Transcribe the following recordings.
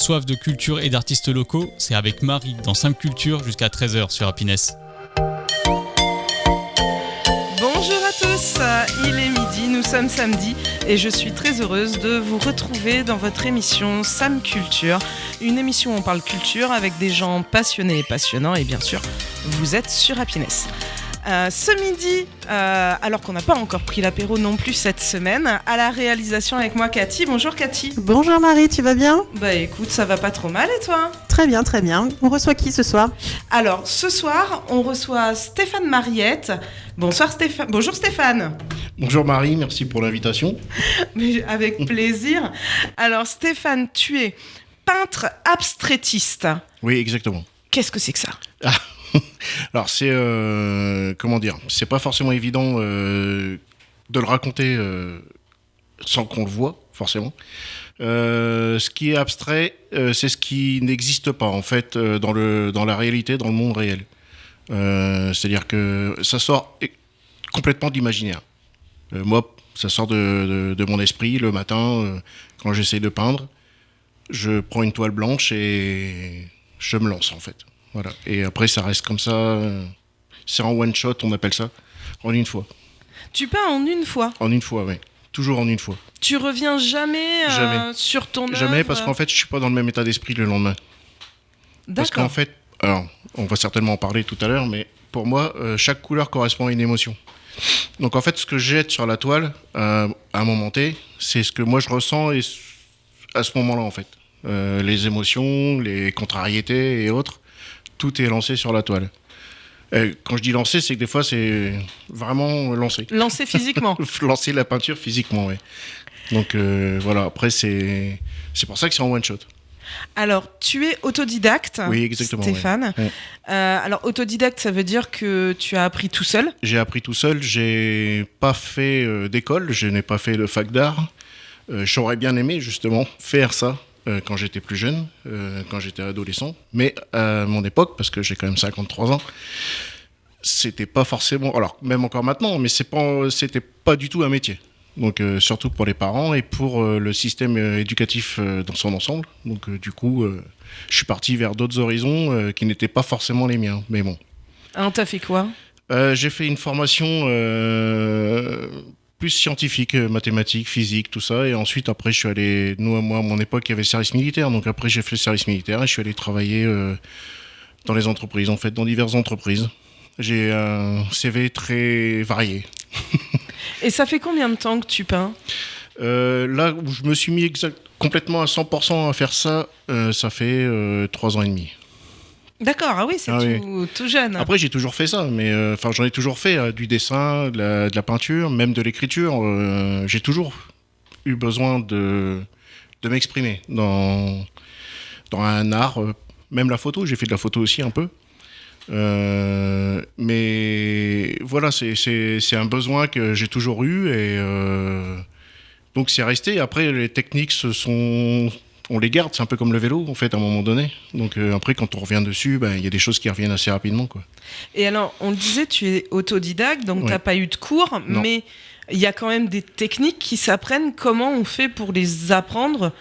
Soif de culture et d'artistes locaux, c'est avec Marie dans Sam Culture jusqu'à 13h sur Happiness. Bonjour à tous, il est midi, nous sommes samedi et je suis très heureuse de vous retrouver dans votre émission Sam Culture, une émission où on parle culture avec des gens passionnés et passionnants et bien sûr, vous êtes sur Happiness. Ce midi, alors qu'on n'a pas encore pris l'apéro non plus cette semaine, à la réalisation avec moi Cathy. Bonjour Cathy. Bonjour Marie, tu vas bien ? Bah écoute, ça va pas trop mal et toi ? Très bien, très bien. On reçoit qui ce soir ? Alors ce soir, on reçoit Stéphane Mariette. Bonsoir Stéphane. Bonjour Stéphane. Bonjour Marie, merci pour l'invitation. Mais avec plaisir. Alors Stéphane, tu es peintre abstraitiste. Oui, exactement. Qu'est-ce que c'est que ça ? Alors c'est c'est pas forcément évident de le raconter sans qu'on le voit forcément. Ce qui est abstrait, c'est ce qui n'existe pas en fait dans la réalité, dans le monde réel. C'est-à-dire que ça sort complètement de l'imaginaire. Moi, ça sort de mon esprit le matin quand j'essaie de peindre. Je prends une toile blanche et je me lance en fait. Voilà. Et après, ça reste comme ça. C'est en one shot, on appelle ça. En une fois. Tu peins en une fois ? En une fois, oui. Toujours en une fois. Tu reviens jamais sur ton œuvre ? Jamais, parce qu'en fait, je suis pas dans le même état d'esprit le lendemain. D'accord. Parce qu'en fait, alors, on va certainement en parler tout à l'heure, mais pour moi, chaque couleur correspond à une émotion. Donc en fait, ce que je jette sur la toile, à un moment T, c'est ce que moi je ressens à ce moment-là, en fait. Les émotions, les contrariétés et autres. Tout est lancé sur la toile. Quand je dis lancer, c'est que des fois, c'est vraiment lancer. Lancer physiquement. Lancer la peinture physiquement, oui. Donc voilà, après, c'est pour ça que c'est en one shot. Alors, tu es autodidacte, oui, exactement, Stéphane. Oui. Alors, autodidacte, ça veut dire que tu as appris tout seul ? J'ai appris tout seul. J'ai pas fait d'école. Je n'ai pas fait de fac d'art. J'aurais bien aimé, justement, faire ça. Quand j'étais plus jeune, quand j'étais adolescent. Mais à mon époque, parce que j'ai quand même 53 ans, c'était pas forcément... Alors, même encore maintenant, mais c'était pas du tout un métier. Donc, surtout pour les parents et pour le système éducatif dans son ensemble. Donc, du coup, je suis parti vers d'autres horizons qui n'étaient pas forcément les miens. Mais bon. Alors, t'as fait quoi ? J'ai fait une formation... plus scientifique, mathématiques, physique, tout ça. Et ensuite, après, je suis allé... Moi, à mon époque, il y avait le service militaire. Donc après, j'ai fait le service militaire et je suis allé travailler dans les entreprises, en fait, dans diverses entreprises. J'ai un CV très varié. Et ça fait combien de temps que tu peins ? Là où je me suis mis complètement à 100% à faire ça, ça fait 3 ans et demi. D'accord, ah oui, c'est tout jeune. Après, j'ai toujours fait ça, mais j'en ai toujours fait du dessin, de la peinture, même de l'écriture. J'ai toujours eu besoin de m'exprimer dans un art, même la photo. J'ai fait de la photo aussi un peu. Mais voilà, c'est un besoin que j'ai toujours eu et donc c'est resté. Après, les techniques on les garde, c'est un peu comme le vélo en fait à un moment donné. Donc après quand on revient dessus, il y a des choses qui reviennent assez rapidement quoi. Et alors on le disait, tu es autodidacte, donc t'as pas eu de cours, non. Mais il y a quand même des techniques qui s'apprennent. Comment on fait pour les apprendre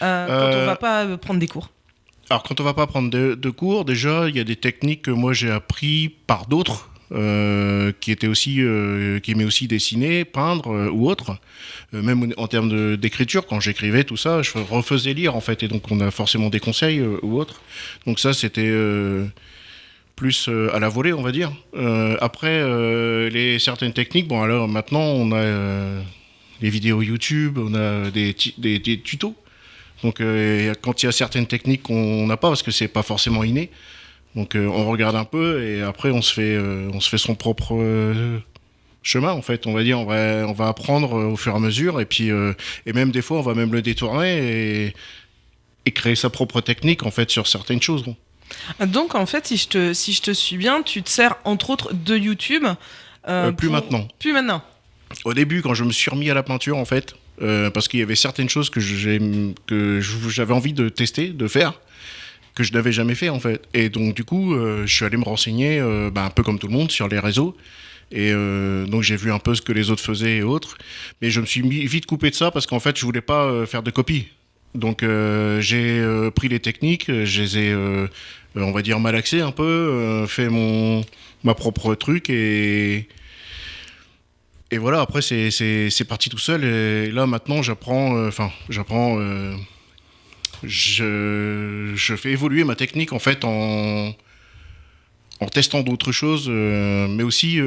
quand on va pas prendre des cours ? Alors quand on va pas prendre de cours, déjà il y a des techniques que moi j'ai appris par d'autres. Qui aimaient aussi dessiner, peindre ou autre. Même en termes d'écriture, quand j'écrivais tout ça, je refaisais lire en fait, et donc on a forcément des conseils ou autre. Donc ça c'était plus à la volée, on va dire. Après certaines techniques, bon alors maintenant on a les vidéos YouTube, on a des tutos. Donc quand il y a certaines techniques qu'on n'a pas parce que c'est pas forcément inné. Donc on regarde un peu et après on se fait son propre chemin en fait, on va dire, on va apprendre au fur et à mesure et puis et même des fois on va même le détourner et créer sa propre technique en fait sur certaines choses. Donc en fait si je te suis bien, tu te sers entre autres de YouTube. Plus maintenant. Plus maintenant. Au début quand je me suis remis à la peinture en fait, parce qu'il y avait certaines choses que j'avais envie de tester, de faire, que je n'avais jamais fait en fait. Et donc du coup, je suis allé me renseigner, un peu comme tout le monde, sur les réseaux. Et donc j'ai vu un peu ce que les autres faisaient et autres. Mais je me suis vite coupé de ça parce qu'en fait, je voulais pas faire de copie. Donc j'ai pris les techniques, je les ai, on va dire, malaxées un peu, fait ma propre truc et voilà. Après c'est parti tout seul et là maintenant je fais évoluer ma technique en fait en testant d'autres choses, mais aussi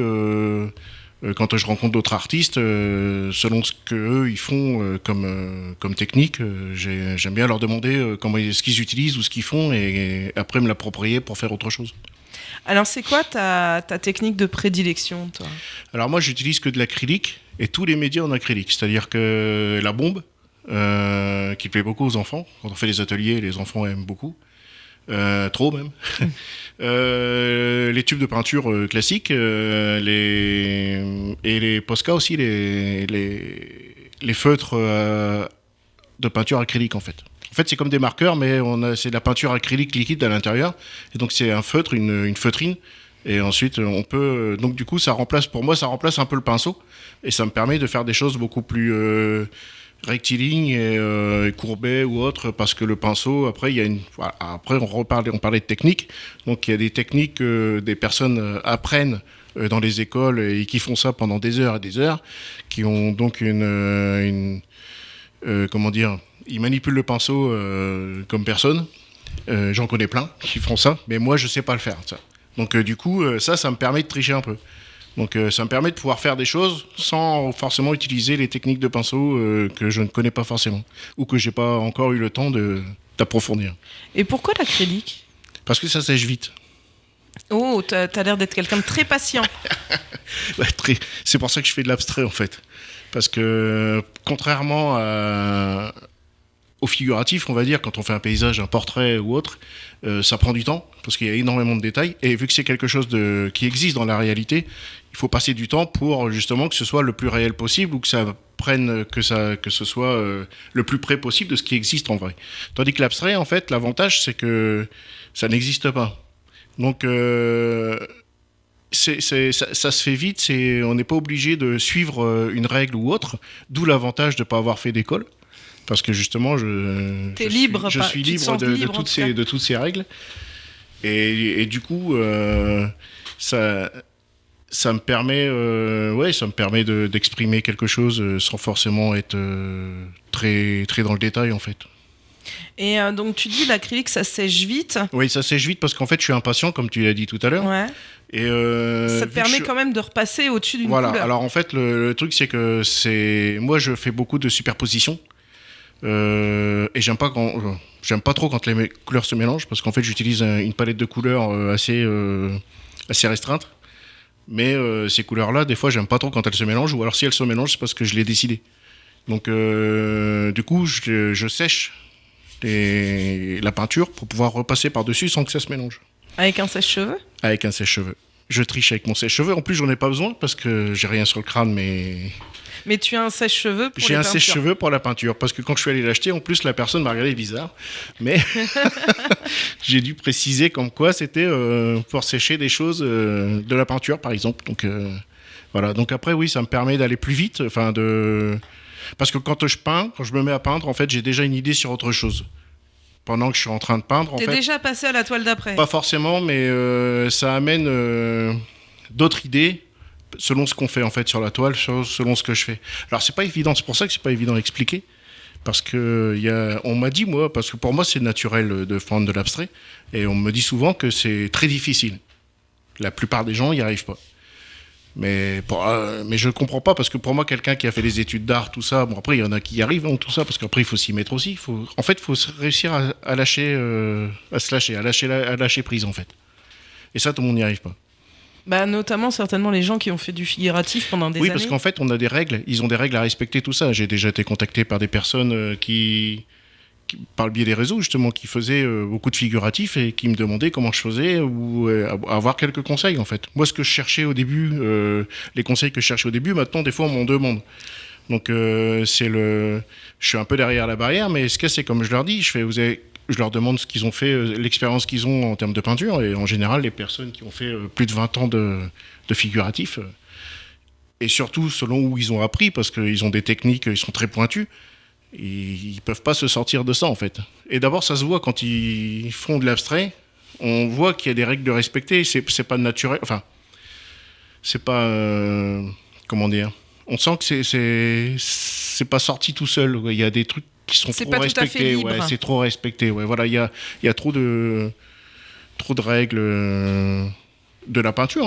quand je rencontre d'autres artistes, selon ce qu'eux ils font comme technique, j'aime bien leur demander ce qu'ils utilisent ou ce qu'ils font et après me l'approprier pour faire autre chose. Alors, c'est quoi ta technique de prédilection, toi ? Alors moi, j'utilise que de l'acrylique et tous les médias en acrylique, c'est-à-dire que la bombe, qui plaît beaucoup aux enfants, quand on fait les ateliers, les enfants aiment beaucoup. Trop même. Les tubes de peinture classiques, et les Posca aussi, les feutres de peinture acrylique en fait. En fait, c'est comme des marqueurs, mais c'est de la peinture acrylique liquide à l'intérieur. Et donc, c'est un feutre, une feutrine. Et ensuite, on peut... donc, du coup, pour moi, ça remplace un peu le pinceau. Et ça me permet de faire des choses beaucoup plus rectilignes et courbées ou autres. Parce que le pinceau, après, après on parlait de techniques. Donc, il y a des techniques que des personnes apprennent dans les écoles et qui font ça pendant des heures et des heures. Qui ont donc comment dire... Ils manipulent le pinceau comme personne. J'en connais plein qui font ça, mais moi je sais pas le faire. Ça. Donc du coup, ça me permet de tricher un peu. Donc ça me permet de pouvoir faire des choses sans forcément utiliser les techniques de pinceau que je ne connais pas forcément ou que j'ai pas encore eu le temps d'approfondir. Et pourquoi l'acrylique ? Parce que ça sèche vite. Oh, t'as l'air d'être quelqu'un de très patient. Ouais, c'est pour ça que je fais de l'abstrait en fait. Parce que contrairement au figuratif, on va dire, quand on fait un paysage, un portrait ou autre, ça prend du temps, parce qu'il y a énormément de détails, et vu que c'est quelque chose qui existe dans la réalité, il faut passer du temps pour justement que ce soit le plus réel possible, ou que ce soit le plus près possible de ce qui existe en vrai. Tandis que l'abstrait, en fait, l'avantage, c'est que ça n'existe pas. Donc, ça se fait vite, on n'est pas obligé de suivre une règle ou autre, d'où l'avantage de ne pas avoir fait d'école. Parce que justement, je suis libre de toutes ces règles. Et du coup, ça me permet d'exprimer quelque chose sans forcément être très, très dans le détail, en fait. Et donc, tu dis l'acrylique, ça sèche vite. Oui, ça sèche vite parce qu'en fait, je suis impatient, comme tu l'as dit tout à l'heure. Ouais. Et ça te permet quand même de repasser au-dessus d'une couleur. Voilà, alors en fait, le truc, c'est que moi, je fais beaucoup de superpositions. Et j'aime pas trop quand les couleurs se mélangent parce qu'en fait j'utilise une palette de couleurs assez restreinte, mais ces couleurs là des fois j'aime pas trop quand elles se mélangent, ou alors si elles se mélangent c'est parce que je l'ai décidé. Donc du coup je sèche la peinture pour pouvoir repasser par dessus sans que ça se mélange. Avec un sèche-cheveux ? Avec un sèche-cheveux. Je triche avec mon sèche-cheveux. En plus j'en ai pas besoin parce que j'ai rien sur le crâne, mais tu as un sèche-cheveux pour J'ai un sèche-cheveux pour la peinture, parce que quand je suis allé l'acheter, en plus, la personne m'a regardé bizarre. Mais j'ai dû préciser comme quoi c'était pour sécher des choses de la peinture, par exemple. Donc, voilà. Donc après, oui, ça me permet d'aller plus vite. Parce que quand je me mets à peindre, en fait, j'ai déjà une idée sur autre chose. Pendant que je suis en train de peindre, T'es déjà passé à la toile d'après ? Pas forcément, mais ça amène d'autres idées selon ce qu'on fait en fait sur la toile, selon ce que je fais. Alors c'est pas évident, c'est pour ça que c'est pas évident à expliquer, parce que on m'a dit moi, parce que pour moi c'est naturel de prendre de l'abstrait, et on me dit souvent que c'est très difficile. La plupart des gens y arrivent pas. Mais je comprends pas, parce que pour moi quelqu'un qui a fait des études d'art, tout ça, bon après il y en a qui y arrivent tout ça, parce qu'après il faut s'y mettre aussi. En fait il faut réussir à lâcher, à lâcher prise en fait. Et ça tout le monde n'y arrive pas. Bah, notamment certainement les gens qui ont fait du figuratif pendant des années. Oui, parce qu'en fait, on a des règles. Ils ont des règles à respecter, tout ça. J'ai déjà été contacté par des personnes qui, par le biais des réseaux, justement, qui faisaient beaucoup de figuratifs et qui me demandaient comment je faisais ou avoir quelques conseils, en fait. Moi, ce que je cherchais au début, les conseils que je cherchais au début, maintenant, des fois, on m'en demande. Donc, je suis un peu derrière la barrière, mais ce que c'est, comme je leur dis, je leur demande ce qu'ils ont fait, l'expérience qu'ils ont en termes de peinture, et en général, les personnes qui ont fait plus de 20 ans de figuratif, et surtout selon où ils ont appris, parce qu'ils ont des techniques, ils sont très pointus, Ils peuvent pas se sortir de ça en fait. Et d'abord, ça se voit quand ils font de l'abstrait. On voit qu'il y a des règles de respecter. C'est pas naturel. Enfin, c'est pas comment dire. On sent que c'est pas sorti tout seul. Il y a des trucs qui sont C'est trop pas tout à fait respectés. libre. Ouais, c'est trop respecté. Ouais, voilà, il y a trop de règles de la peinture.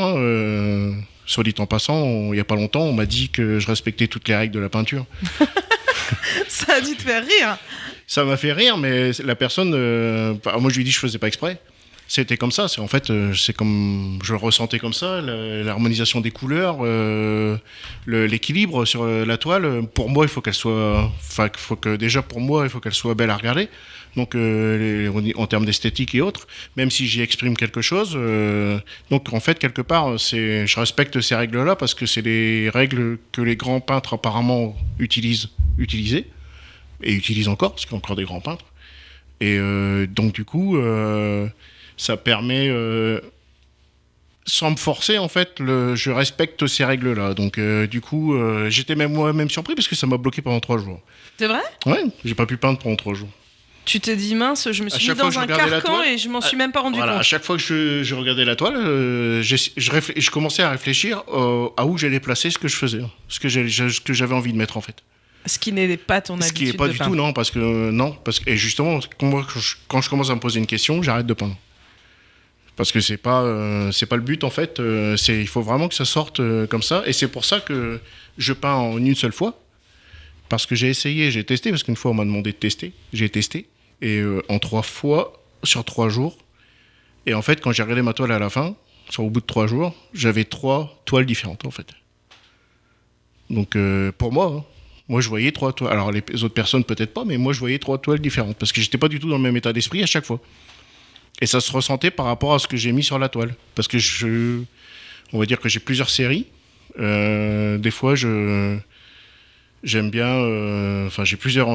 Soit dit en passant, il y a pas longtemps, on m'a dit que je respectais toutes les règles de la peinture. Ça a dû te faire rire. Ça m'a fait rire, mais la personne, moi je lui ai dit que je faisais pas exprès. C'était comme ça, c'est comme je le ressentais comme ça, l'harmonisation des couleurs, l'équilibre sur la toile. Pour moi, il faut qu'elle soit, déjà pour moi, il faut qu'elle soit belle à regarder. Donc en termes d'esthétique et autres, même si j'y exprime quelque chose, donc en fait quelque part, je respecte ces règles-là parce que c'est les règles que les grands peintres apparemment utilisaient et utilisent encore, parce qu'il y a encore des grands peintres. Et donc du coup, ça permet, sans me forcer en fait, je respecte ces règles-là. Donc du coup, j'étais moi-même surpris parce que ça m'a bloqué pendant 3 jours. C'est vrai ? Ouais, j'ai pas pu peindre pendant 3 jours. Tu t'es dit mince, je me suis mis dans un carcan et je m'en suis même pas rendu compte. À chaque fois que je regardais la toile, je commençais à réfléchir à où j'allais placer ce que je faisais, ce que j'avais envie de mettre en fait. Ce qui n'est pas ton habitude. Ce qui n'est pas du tout, non, parce que et justement, quand je commence à me poser une question, j'arrête de peindre. Parce que c'est pas le but en fait. Il faut vraiment que ça sorte comme ça, et c'est pour ça que je peins en une seule fois. Parce que j'ai testé, parce qu'une fois on m'a demandé de tester, j'ai testé. Et en 3 fois, sur 3 jours. Et en fait, quand j'ai regardé ma toile à la fin, au bout de 3 jours, j'avais 3 toiles différentes, en fait. Donc, pour moi, moi, je voyais 3 toiles. Alors, les autres personnes, peut-être pas, mais moi, je voyais 3 toiles différentes. Parce que j'étais pas du tout dans le même état d'esprit à chaque fois. Et ça se ressentait par rapport à ce que j'ai mis sur la toile. Parce que on va dire que j'ai plusieurs séries. Des fois, j'aime bien... j'ai plusieurs...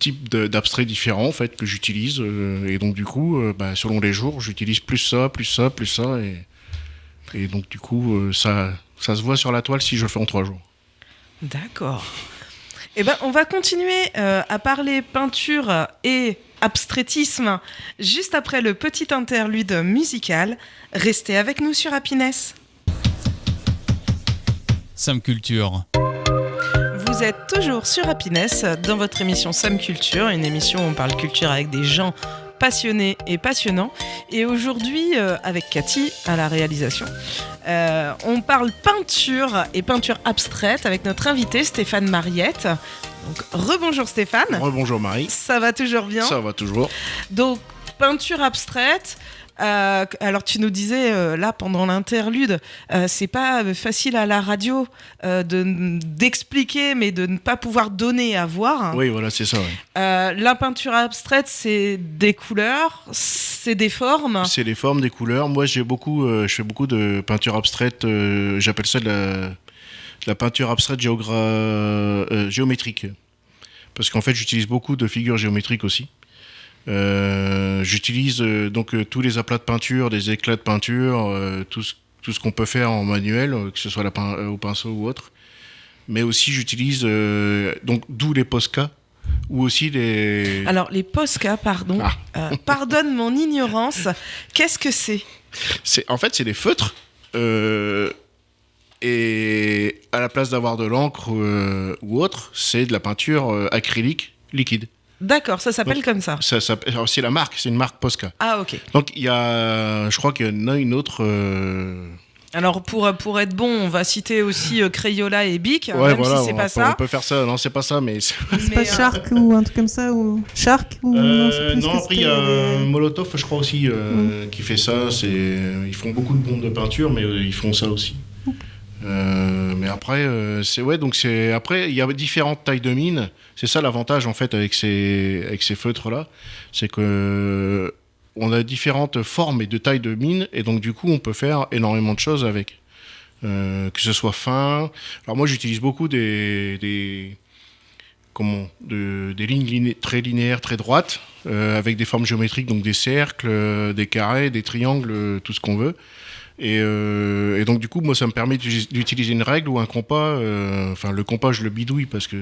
types d'abstraits différents en fait que j'utilise et donc du coup selon les jours j'utilise plus ça et donc du coup ça se voit sur la toile si je le fais en 3 jours. D'accord. Eh ben on va continuer à parler peinture et abstraitisme juste après le petit interlude musical. Restez avec nous sur Happiness. Sam Culture. Vous êtes toujours sur Happiness dans votre émission Sam Culture, une émission où on parle culture avec des gens passionnés et passionnants. Et aujourd'hui, avec Cathy à la réalisation, on parle peinture et peinture abstraite avec notre invité Stéphane Mariette. Donc, rebonjour Stéphane. Rebonjour Marie. Ça va toujours bien ? Ça va toujours. Donc, peinture abstraite. Alors tu nous disais là pendant l'interlude, c'est pas facile à la radio d'expliquer, mais de ne pas pouvoir donner à voir. Oui, voilà, c'est ça. Ouais. La peinture abstraite, c'est des couleurs, c'est des formes. C'est des formes, des couleurs. Moi, je fais beaucoup de peinture abstraite. J'appelle ça de la peinture abstraite géométrique, parce qu'en fait, j'utilise beaucoup de figures géométriques aussi. J'utilise donc tous les aplats de peinture, des éclats de peinture, tout ce qu'on peut faire en manuel, que ce soit au pinceau ou autre. Mais aussi j'utilise donc d'où les Posca ou aussi les. Alors les Posca, pardon, pardonne mon ignorance. Qu'est-ce que c'est ? En fait, c'est des feutres. Et à la place d'avoir de l'encre ou autre, c'est de la peinture acrylique liquide. D'accord, ça s'appelle donc, comme ça. Alors, c'est la marque, c'est une marque Posca. Ah, ok. Donc, je crois qu'il y en a une autre. Alors, pour être bon, on va citer aussi Crayola et Bic, ouais, même voilà, si c'est pas ça. On peut faire ça. Non, c'est pas ça, mais. C'est pas Shark ou un truc comme ça ou Shark ou non, après, il y a Molotov, je crois aussi, qui fait ça. Ils font beaucoup de bombes de peinture, mais ils font ça aussi. Mais après, après, il y a différentes tailles de mine. C'est ça l'avantage en fait avec ces feutres-là, c'est que on a différentes formes et de tailles de mine, et donc du coup on peut faire énormément de choses avec, que ce soit fin. Alors moi j'utilise beaucoup des lignes très linéaires, très droites, avec des formes géométriques, donc des cercles, des carrés, des triangles, tout ce qu'on veut. Et donc du coup, moi, ça me permet d'utiliser une règle ou un compas. Le compas, je le bidouille parce que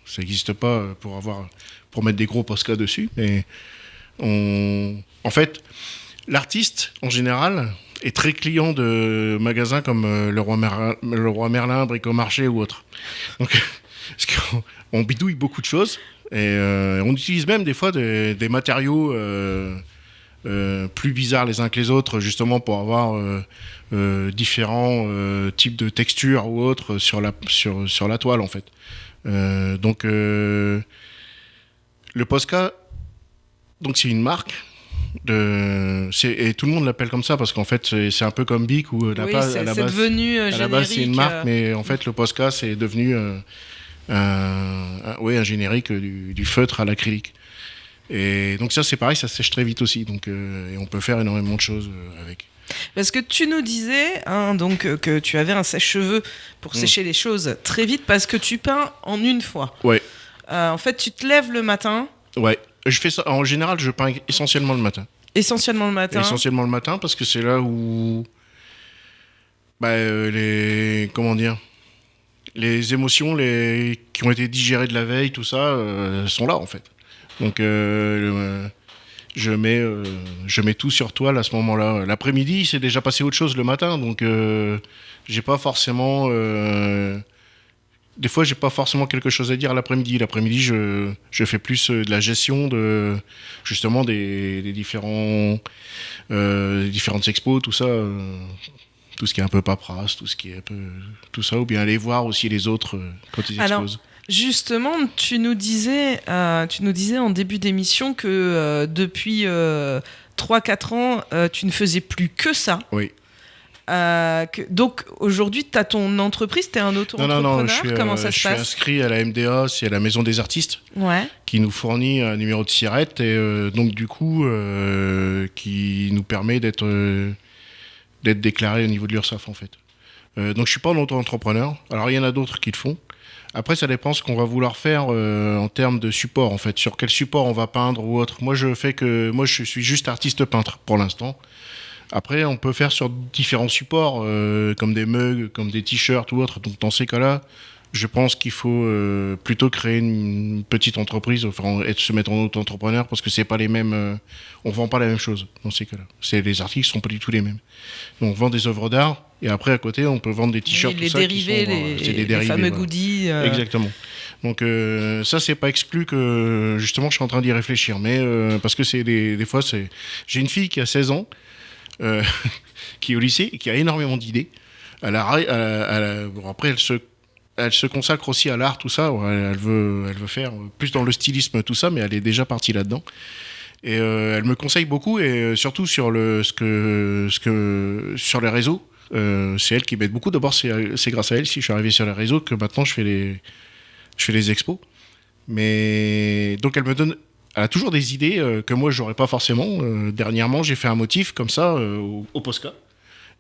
ça n'existe pas pour mettre des gros Posca dessus. Mais en fait, l'artiste, en général, est très client de magasins comme le Roi Merlin, Bricomarché ou autre. Donc, parce qu'on bidouille beaucoup de choses et on utilise même des fois des matériaux plus bizarres les uns que les autres, justement pour avoir différents types de textures ou autres sur la toile, en fait. Donc, le Posca, donc c'est une marque. Et tout le monde l'appelle comme ça parce qu'en fait c'est un peu comme Bic où c'est devenu générique. À la base c'est une marque, mais en fait le Posca c'est devenu un générique du feutre à l'acrylique. Et donc ça c'est pareil, ça sèche très vite aussi, donc et on peut faire énormément de choses avec. Parce que tu nous disais que tu avais un sèche-cheveux pour sécher les choses très vite parce que tu peins en une fois. Ouais. En fait tu te lèves le matin. Ouais. Je fais ça en général, je peins essentiellement le matin. Essentiellement le matin parce que c'est là où les émotions qui ont été digérées de la veille, tout ça, sont là en fait. Donc je mets tout sur toile à ce moment-là. L'après-midi, c'est déjà passé autre chose le matin, donc j'ai pas forcément. Des fois, j'ai pas forcément quelque chose à dire l'après-midi. L'après-midi, je fais plus de la gestion justement des différentes expos, tout ça, tout ce qui est un peu paperasse, tout ça, ou bien aller voir aussi les autres quand ils exposent. Alors, justement, tu nous disais en début d'émission que depuis 3-4 ans, tu ne faisais plus que ça. Oui. Donc aujourd'hui, tu as ton entreprise, tu es un auto-entrepreneur. Non, comment ça se passe ? Je suis inscrit à la MDA, c'est la Maison des Artistes, qui nous fournit un numéro de SIRET et donc du coup qui nous permet d'être déclaré au niveau de l'URSSAF en fait. Donc je suis pas un auto-entrepreneur. Alors il y en a d'autres qui le font. Après ça dépend ce qu'on va vouloir faire en termes de support en fait, sur quel support on va peindre ou autre. Moi je suis juste artiste peintre pour l'instant. Après, on peut faire sur différents supports, comme des mugs, comme des t-shirts ou autres. Donc, dans ces cas-là, je pense qu'il faut plutôt créer une petite entreprise, se mettre en auto-entrepreneur, parce que c'est pas les mêmes. On vend pas la même chose dans ces cas-là. Les articles sont pas du tout les mêmes. Donc, on vend des œuvres d'art, et après, à côté, on peut vendre des t-shirts, les dérivés, les fameux goodies. Exactement. Donc, ça, c'est pas exclu que justement, je suis en train d'y réfléchir, mais parce que des fois, j'ai une fille qui a 16 ans. Qui est au lycée et qui a énormément d'idées. Après, elle se consacre aussi à l'art, tout ça. Elle veut faire plus dans le stylisme, tout ça, mais elle est déjà partie là-dedans. Et elle me conseille beaucoup, et surtout sur sur les réseaux. C'est elle qui m'aide beaucoup. D'abord, c'est grâce à elle si je suis arrivé sur les réseaux que maintenant je fais les expos. Mais donc elle a toujours des idées que moi j'aurais pas forcément. Dernièrement, j'ai fait un motif comme ça au Posca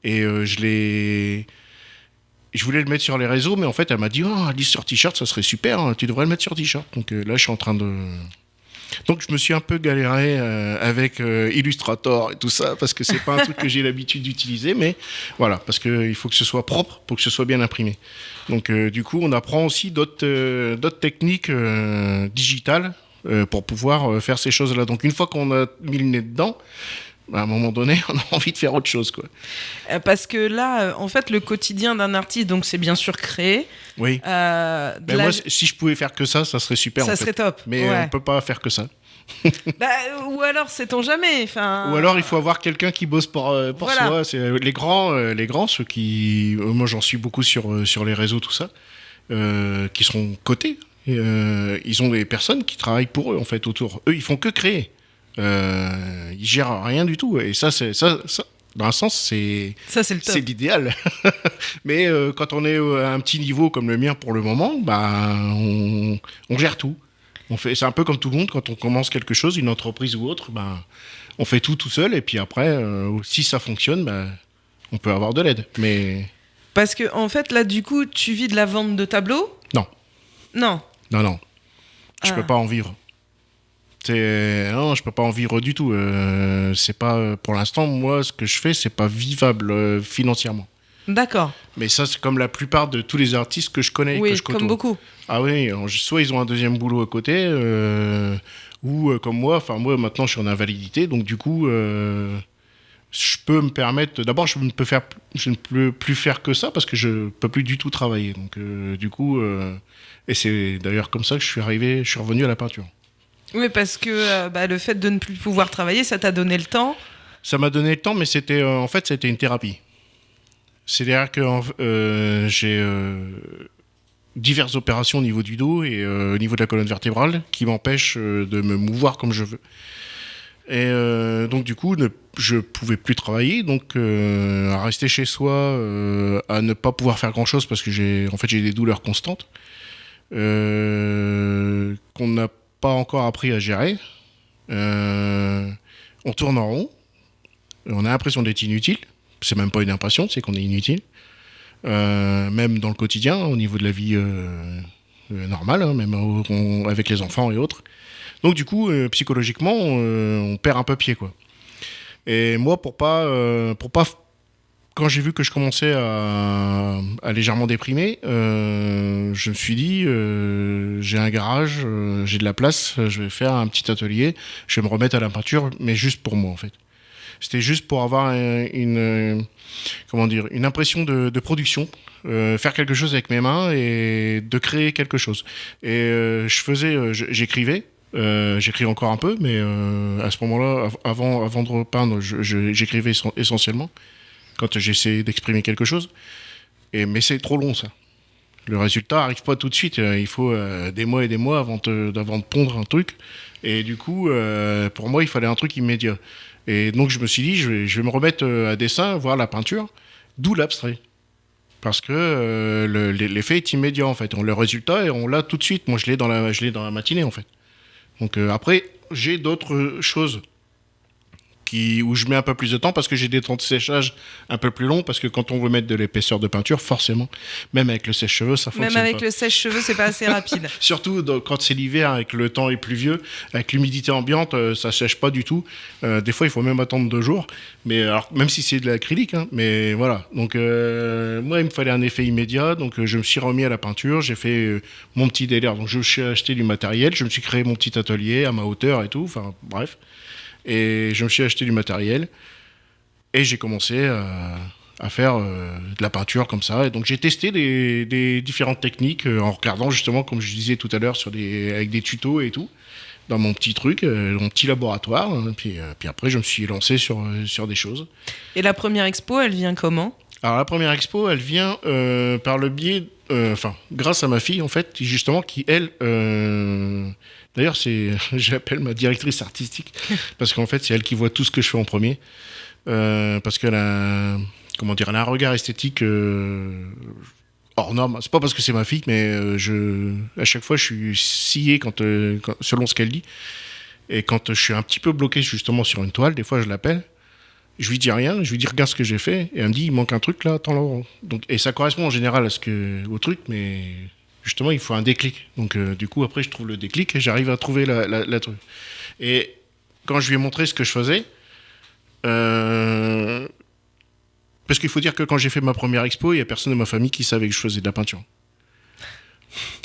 et je voulais le mettre sur les réseaux, mais en fait elle m'a dit Alice sur t-shirt ça serait super, hein, tu devrais le mettre sur t-shirt. Donc là je suis en train de. Donc je me suis un peu galéré avec Illustrator et tout ça parce que c'est pas un truc que j'ai l'habitude d'utiliser, mais voilà, parce qu'il faut que ce soit propre pour que ce soit bien imprimé. Donc du coup on apprend aussi d'autres techniques digitales. Pour pouvoir faire ces choses-là. Donc une fois qu'on a mis le nez dedans, à un moment donné, on a envie de faire autre chose, quoi. Parce que là, en fait, le quotidien d'un artiste, donc c'est bien sûr créer. Oui. Moi, si je pouvais faire que ça serait super. Ça serait top. Mais on peut pas faire que ça. Ou alors, sait-on jamais. Ou alors, il faut avoir quelqu'un qui bosse pour soi. C'est les grands, ceux qui. Moi, j'en suis beaucoup sur les réseaux, tout ça, qui sont cotés. Ils ont des personnes qui travaillent pour eux en fait autour. Eux, ils font que créer. Ils gèrent rien du tout. Et ça, dans un sens, c'est l'idéal. Mais quand on est à un petit niveau comme le mien pour le moment, on gère tout. C'est un peu comme tout le monde quand on commence quelque chose, une entreprise ou autre. On fait tout seul. Et puis après, si ça fonctionne, on peut avoir de l'aide. Mais parce que en fait, là, du coup, tu vis de la vente de tableaux ? Non. Non. Je peux pas en vivre. Non, je peux pas en vivre du tout. C'est pas, pour l'instant, moi, ce que je fais, c'est pas vivable financièrement. D'accord. Mais ça, c'est comme la plupart de tous les artistes que je connais, Oui, que je côtoie. comme beaucoup. Ah oui, soit ils ont un deuxième boulot à côté, ou comme moi, enfin moi maintenant je suis en invalidité, donc du coup je peux me permettre, d'abord je ne peux plus faire que ça parce que je peux plus du tout travailler, donc du coup, et c'est d'ailleurs comme ça que je suis revenu à la peinture. Oui, parce que le fait de ne plus pouvoir travailler, ça t'a donné le temps. Ça m'a donné le temps, mais c'était en fait c'était une thérapie. C'est-à-dire que j'ai diverses opérations au niveau du dos et au niveau de la colonne vertébrale qui m'empêchent de me mouvoir comme je veux. Et donc du coup, je pouvais plus travailler, donc à rester chez soi, à ne pas pouvoir faire grand-chose parce que j'ai des douleurs constantes qu'on n'a pas encore appris à gérer. On tourne en rond, on a l'impression d'être inutile. C'est même pas une impression, c'est qu'on est inutile. Même dans le quotidien, au niveau de la vie normale, hein, même avec les enfants et autres. Donc du coup, psychologiquement, on perd un peu pied, quoi. Et moi, pour pas, quand j'ai vu que je commençais à légèrement déprimer, je me suis dit, j'ai un garage, j'ai de la place, je vais faire un petit atelier, je vais me remettre à la peinture, mais juste pour moi, en fait. C'était juste pour avoir une impression de production, faire quelque chose avec mes mains et de créer quelque chose. Et j'écrivais, j'écris encore un peu, mais à ce moment-là, avant de repeindre, j'écrivais essentiellement quand j'essayais d'exprimer quelque chose. Mais c'est trop long, ça. Le résultat n'arrive pas tout de suite. Il faut des mois et des mois avant de pondre un truc. Et du coup, pour moi, il fallait un truc immédiat. Et donc je me suis dit, je vais me remettre à dessin, voir la peinture, d'où l'abstrait. Parce que l'effet est immédiat, en fait. Le résultat, on l'a tout de suite. Moi, je l'ai dans la matinée, en fait. Donc après, j'ai d'autres choses où je mets un peu plus de temps parce que j'ai des temps de séchage un peu plus longs, parce que quand on veut mettre de l'épaisseur de peinture, forcément, même avec le sèche-cheveux, ça fonctionne pas. Même avec le sèche-cheveux, c'est pas assez rapide. Surtout quand c'est l'hiver, avec le temps est pluvieux, avec l'humidité ambiante, ça sèche pas du tout. Des fois, il faut même attendre 2 jours. Mais alors, même si c'est de l'acrylique, hein, mais voilà. Donc, moi, il me fallait un effet immédiat. Donc, je me suis remis à la peinture. J'ai fait mon petit délire. Donc, je me suis acheté du matériel. Je me suis créé mon petit atelier à ma hauteur et tout. Enfin, bref. Et je me suis acheté du matériel et j'ai commencé à faire de la peinture comme ça. Et donc j'ai testé des différentes techniques en regardant justement, comme je disais tout à l'heure, avec des tutos et tout, dans mon petit truc, mon petit laboratoire. Hein. Puis après, je me suis lancé sur des choses. Et la première expo, elle vient comment ? Alors la première expo, elle vient par le biais, grâce à ma fille en fait, justement, qui elle... D'ailleurs, j'appelle ma directrice artistique parce qu'en fait, c'est elle qui voit tout ce que je fais en premier. Parce qu'elle a, elle a un regard esthétique hors norme. C'est pas parce que c'est ma fille, mais à chaque fois, je suis scié selon ce qu'elle dit. Et quand je suis un petit peu bloqué justement sur une toile, des fois, je l'appelle. Je lui dis rien, je lui dis regarde ce que j'ai fait. Et elle me dit il manque un truc là, attends là. Donc, et ça correspond en général au truc, mais... Justement, il faut un déclic. Donc, du coup, après, je trouve le déclic et j'arrive à trouver la truc. Et quand je lui ai montré ce que je faisais, parce qu'il faut dire que quand j'ai fait ma première expo, il n'y a personne de ma famille qui savait que je faisais de la peinture.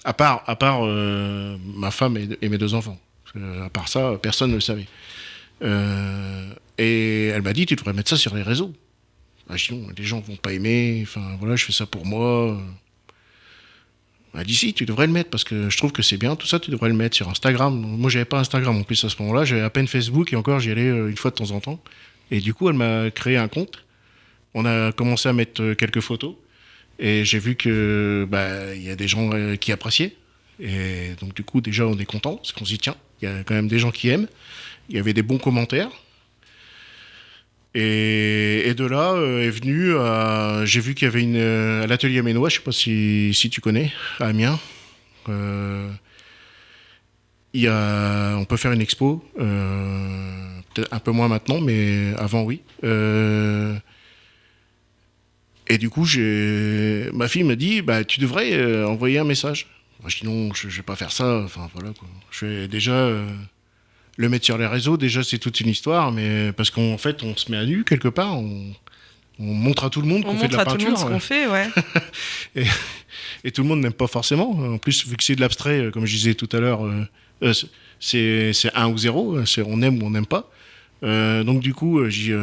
À part ma femme et mes 2 enfants. À part ça, personne ne le savait. Et elle m'a dit, tu devrais mettre ça sur les réseaux. Sinon, les gens ne vont pas aimer. Enfin, voilà, je fais ça pour moi. Elle a dit si, tu devrais le mettre parce que je trouve que c'est bien, tout ça, tu devrais le mettre sur Instagram. Moi, j'avais pas Instagram en plus à ce moment-là, j'avais à peine Facebook et encore j'y allais une fois de temps en temps. Et du coup, elle m'a créé un compte. On a commencé à mettre quelques photos et j'ai vu que y a des gens qui appréciaient. Et donc du coup, déjà, on est content parce qu'on se dit tiens, il y a quand même des gens qui aiment. Il y avait des bons commentaires. Et de là est venu, j'ai vu qu'il y avait à l'atelier Ménois, je ne sais pas si tu connais, à Amiens. On peut faire une expo, peut-être un peu moins maintenant, mais avant oui. Et du coup, ma fille m'a dit, tu devrais envoyer un message. Moi, je dis non, je ne vais pas faire ça. Enfin voilà quoi. Je vais déjà Le mettre sur les réseaux, déjà, c'est toute une histoire, mais parce qu'en fait, on se met à nu quelque part, on montre à tout le monde qu'on fait de la peinture. On montre à tout le monde ce qu'on fait, ouais. et tout le monde n'aime pas forcément. En plus, vu que c'est de l'abstrait, comme je disais tout à l'heure, c'est 1 ou 0, on aime ou on n'aime pas. Donc du coup, je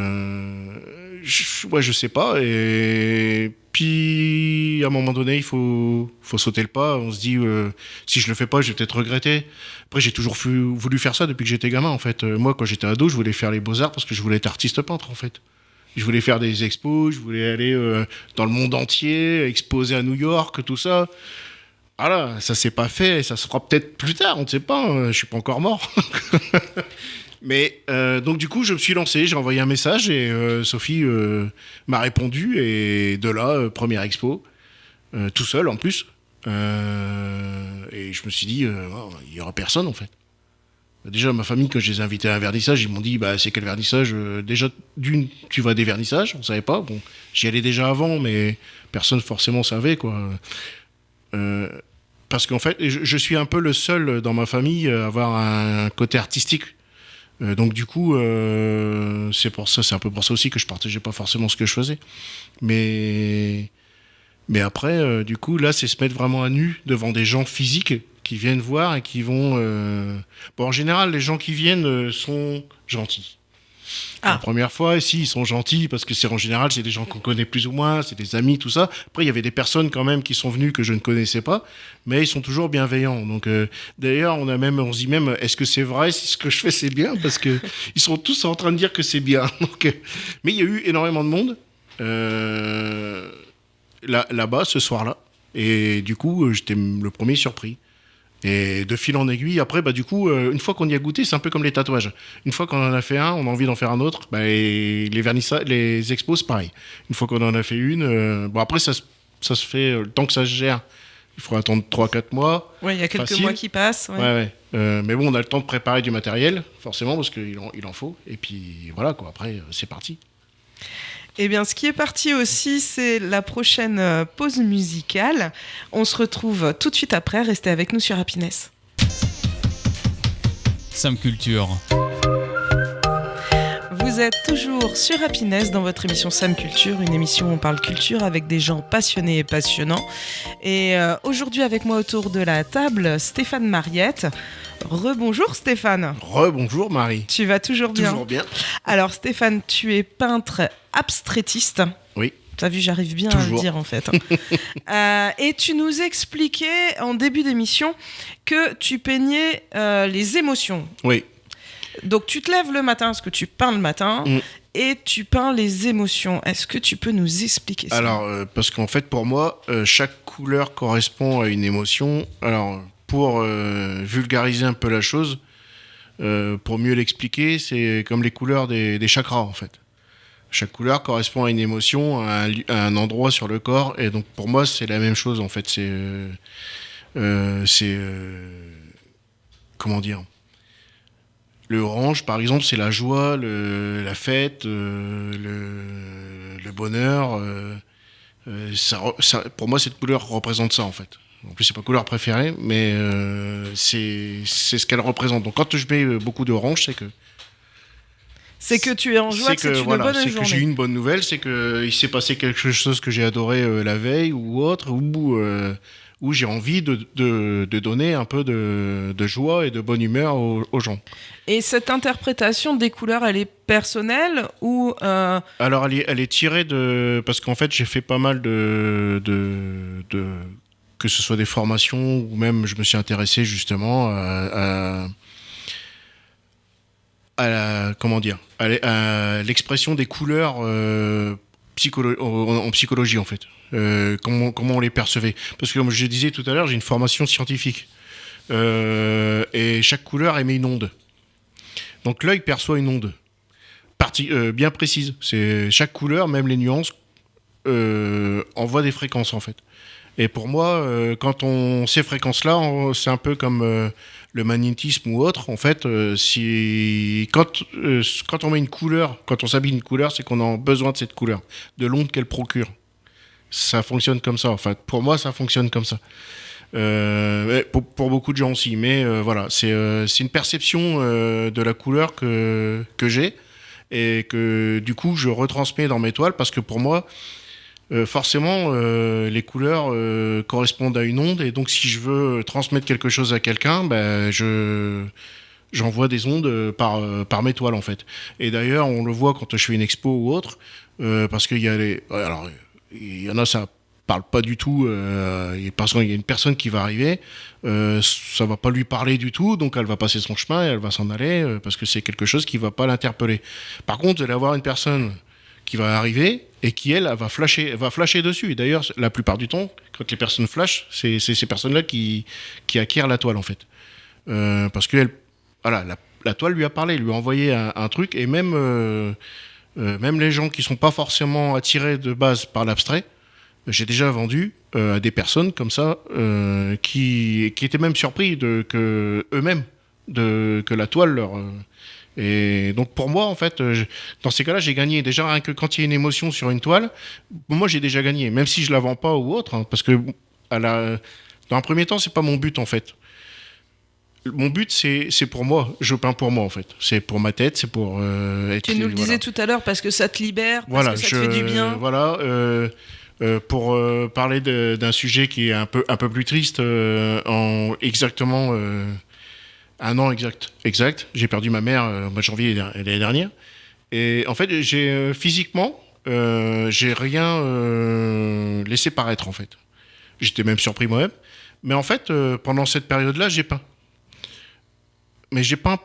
sais pas. Et puis, à un moment donné, il faut sauter le pas. On se dit, si je le fais pas, je vais peut-être regretter. Après, j'ai toujours voulu faire ça depuis que j'étais gamin, en fait. Moi, quand j'étais ado, je voulais faire les beaux-arts parce que je voulais être artiste peintre, en fait. Je voulais faire des expos, je voulais aller dans le monde entier, exposer à New York, tout ça. Voilà, ça s'est pas fait, ça se fera peut-être plus tard, on ne sait pas, je suis pas encore mort. Mais donc du coup, je me suis lancé, j'ai envoyé un message et Sophie m'a répondu et de là, première expo, tout seul en plus. Et je me suis dit, il y aura personne en fait. Déjà, ma famille, quand je les ai invités à un vernissage, ils m'ont dit, c'est quel vernissage déjà, d'une, tu vas à des vernissages, on savait pas. Bon, j'y allais déjà avant, mais personne forcément savait, quoi. Parce qu'en fait, je suis un peu le seul dans ma famille à avoir un côté artistique. Donc du coup, c'est un peu pour ça aussi que je partageais pas forcément ce que je faisais. Mais après, du coup, là, c'est se mettre vraiment à nu devant des gens physiques qui viennent voir et qui vont... Bon, en général, les gens qui viennent sont gentils. La première fois, si, ils sont gentils, parce que en général, c'est des gens qu'on connaît plus ou moins, c'est des amis, tout ça. Après, il y avait des personnes quand même qui sont venues que je ne connaissais pas, mais ils sont toujours bienveillants. Donc, d'ailleurs, on se dit même, est-ce que c'est vrai, si ce que je fais, c'est bien? Parce que ils sont tous en train de dire que c'est bien. Donc, mais il y a eu énormément de monde là-bas, ce soir-là. Et du coup, j'étais le premier surpris. Et de fil en aiguille, après, du coup, une fois qu'on y a goûté, c'est un peu comme les tatouages. Une fois qu'on en a fait un, on a envie d'en faire un autre. Et les vernissages, les expos, c'est pareil. Une fois qu'on en a fait une, bon, après, ça se fait, le temps que ça se gère, il faut attendre 3-4 mois. Oui, il y a quelques mois qui passent. Ouais. Mais bon, on a le temps de préparer du matériel, forcément, parce qu'il en faut. Et puis, voilà, quoi. Après, c'est parti. Eh bien, ce qui est parti aussi, c'est la prochaine pause musicale. On se retrouve tout de suite après. Restez avec nous sur Happiness. Sam Culture. Vous êtes toujours sur Happiness dans votre émission Sam Culture, une émission où on parle culture avec des gens passionnés et passionnants. Et aujourd'hui avec moi autour de la table, Stéphane Mariette. Rebonjour Stéphane. Rebonjour Marie. Tu vas toujours bien? Toujours bien. Alors Stéphane, tu es peintre abstraitiste. Oui. T'as vu, j'arrive bien toujours à le dire en fait. Et tu nous expliquais en début d'émission que tu peignais les émotions. Oui. Donc tu te lèves le matin, parce que tu peins le matin, et tu peins les émotions. Est-ce que tu peux nous expliquer ça? Alors, parce qu'en fait, pour moi, chaque couleur correspond à une émotion. Alors, pour vulgariser un peu la chose, pour mieux l'expliquer, c'est comme les couleurs des chakras, en fait. Chaque couleur correspond à une émotion, à un endroit sur le corps, et donc pour moi, c'est la même chose, en fait. Comment dire ? Le orange, par exemple, c'est la joie, la fête, le bonheur. Pour moi, cette couleur représente ça, en fait. En plus, c'est pas ma couleur préférée, mais c'est ce qu'elle représente. Donc, quand je mets beaucoup d'orange, c'est que... C'est que tu es en joie, c'est une bonne journée. C'est que j'ai eu une bonne nouvelle, c'est qu'il s'est passé quelque chose que j'ai adoré la veille ou autre, où j'ai envie de donner un peu de joie et de bonne humeur aux gens. Et cette interprétation des couleurs, elle est personnelle ou Alors, elle est tirée de... Parce qu'en fait, j'ai fait pas mal de que ce soit des formations ou même je me suis intéressé justement à l'expression des couleurs en psychologie en fait. Comment on les percevait. Parce que comme je disais tout à l'heure, j'ai une formation scientifique. Et chaque couleur émet une onde. Donc l'œil perçoit une onde bien précise. Chaque couleur, même les nuances, envoie des fréquences en fait. Et pour moi, quand ces fréquences-là, c'est un peu comme le magnétisme ou autre. En fait, quand on met une couleur, quand on s'habille une couleur, c'est qu'on a besoin de cette couleur, de l'onde qu'elle procure. Ça fonctionne comme ça. En fait, pour moi, ça fonctionne comme ça. Pour beaucoup de gens aussi, mais voilà, c'est une perception de la couleur que j'ai et que du coup je retransmets dans mes toiles parce que pour moi, forcément, les couleurs correspondent à une onde et donc si je veux transmettre quelque chose à quelqu'un, j'envoie des ondes par mes toiles en fait. Et d'ailleurs, on le voit quand je fais une expo ou autre, parce qu'il y a alors il y en a ça parle pas du tout, parce qu'il y a une personne qui va arriver, ça va pas lui parler du tout, donc elle va passer son chemin et elle va s'en aller parce que c'est quelque chose qui va pas l'interpeller. Par contre, vous allez avoir une personne qui va arriver et qui elle va flasher dessus. Et d'ailleurs, la plupart du temps, quand les personnes flashent, c'est ces personnes-là qui acquièrent la toile en fait, parce que voilà, la toile lui a parlé, lui a envoyé un truc, et même les gens qui sont pas forcément attirés de base par l'abstrait. J'ai déjà vendu à des personnes comme ça qui étaient même surpris que la toile leur. Et donc pour moi, en fait, dans ces cas-là, j'ai gagné. Déjà, rien que quand il y a une émotion sur une toile, moi j'ai déjà gagné, même si je la vends pas ou autre, hein, parce que dans un premier temps, c'est pas mon but en fait. Mon but, c'est pour moi. Je peins pour moi, en fait. C'est pour ma tête, c'est pour être... Tu nous le disais tout à l'heure, parce que ça te libère, parce que ça te fait du bien. Voilà. Pour parler d'un sujet qui est un peu plus triste, en exactement un an exact. J'ai perdu ma mère au mois de janvier l'année dernière. Et en fait, physiquement, j'ai rien laissé paraître, en fait. J'étais même surpris moi-même. Mais en fait, pendant cette période-là, j'ai peint. Mais j'ai pas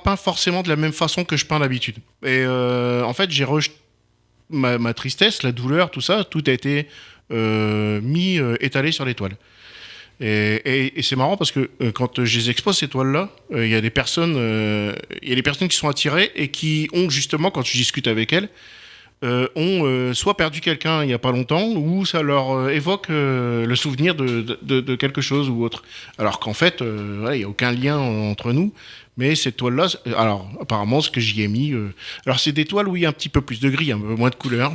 peint forcément de la même façon que je peins d'habitude. Et en fait, j'ai rejeté ma tristesse, la douleur, tout ça, tout a été étalé sur les toiles. Et c'est marrant parce que quand je les expose, ces toiles-là, il y a des personnes qui sont attirées et qui ont justement, quand je discute avec elles, ont soit perdu quelqu'un il n'y a pas longtemps, ou ça leur évoque le souvenir de quelque chose ou autre. Alors qu'en fait, il n'y a aucun lien entre nous. Mais cette toile-là, alors apparemment, ce que j'y ai mis... alors c'est des toiles où il y a un petit peu plus de gris, un peu moins de couleurs.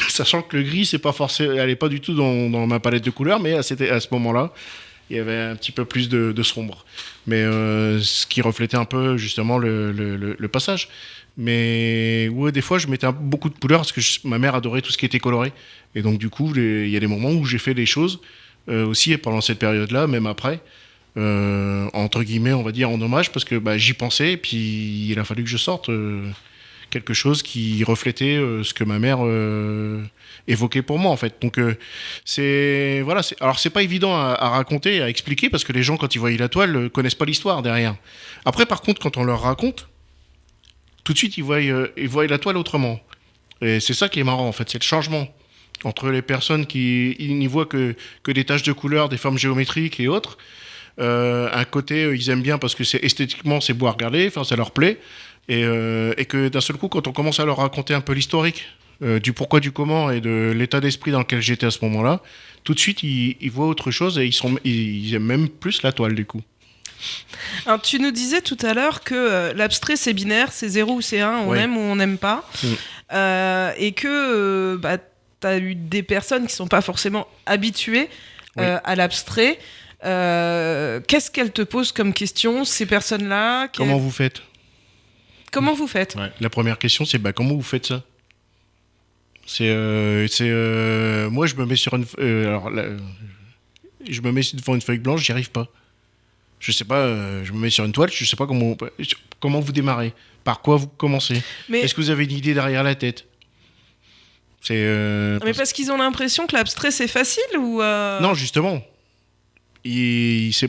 Sachant que le gris, c'est pas forcément, elle n'est pas du tout dans ma palette de couleurs, mais à ce moment-là, il y avait un petit peu plus de sombre. Mais ce qui reflétait un peu justement le passage. Mais ouais, des fois, je mettais beaucoup de couleurs parce que ma mère adorait tout ce qui était coloré. Et donc, du coup, il y a des moments où j'ai fait des choses aussi pendant cette période-là, même après, entre guillemets, on va dire en hommage, parce que j'y pensais. Et puis, il a fallu que je sorte quelque chose qui reflétait ce que ma mère évoquait pour moi, en fait. Donc, alors, c'est pas évident à raconter, à expliquer, parce que les gens, quand ils voient la toile, connaissent pas l'histoire derrière. Après, par contre, quand on leur raconte, tout de suite, ils voient la toile autrement. Et c'est ça qui est marrant, en fait, c'est le changement entre les personnes qui n'y voient que des taches de couleur, des formes géométriques et autres. Un côté, ils aiment bien parce que esthétiquement, c'est beau à regarder, ça leur plaît. Et que d'un seul coup, quand on commence à leur raconter un peu l'historique du pourquoi, du comment et de l'état d'esprit dans lequel j'étais à ce moment-là, tout de suite, ils voient autre chose et ils aiment même plus la toile, du coup. Alors, tu nous disais tout à l'heure que l'abstrait c'est binaire, c'est 0 ou c'est 1, on aime ou on n'aime pas, et que tu as eu des personnes qui sont pas forcément habituées à l'abstrait. Qu'est-ce qu'elles te posent comme question, ces personnes-là? Comment vous faites? La première question, c'est comment vous faites ça? Moi, je me mets sur une je me mets devant une feuille blanche, j'y arrive pas. Je sais pas, je me mets sur une toile, je sais pas comment vous démarrez, par quoi vous commencez. Est-ce que vous avez une idée derrière la tête? Mais parce qu'ils ont l'impression que l'abstrait c'est facile ou Non, justement.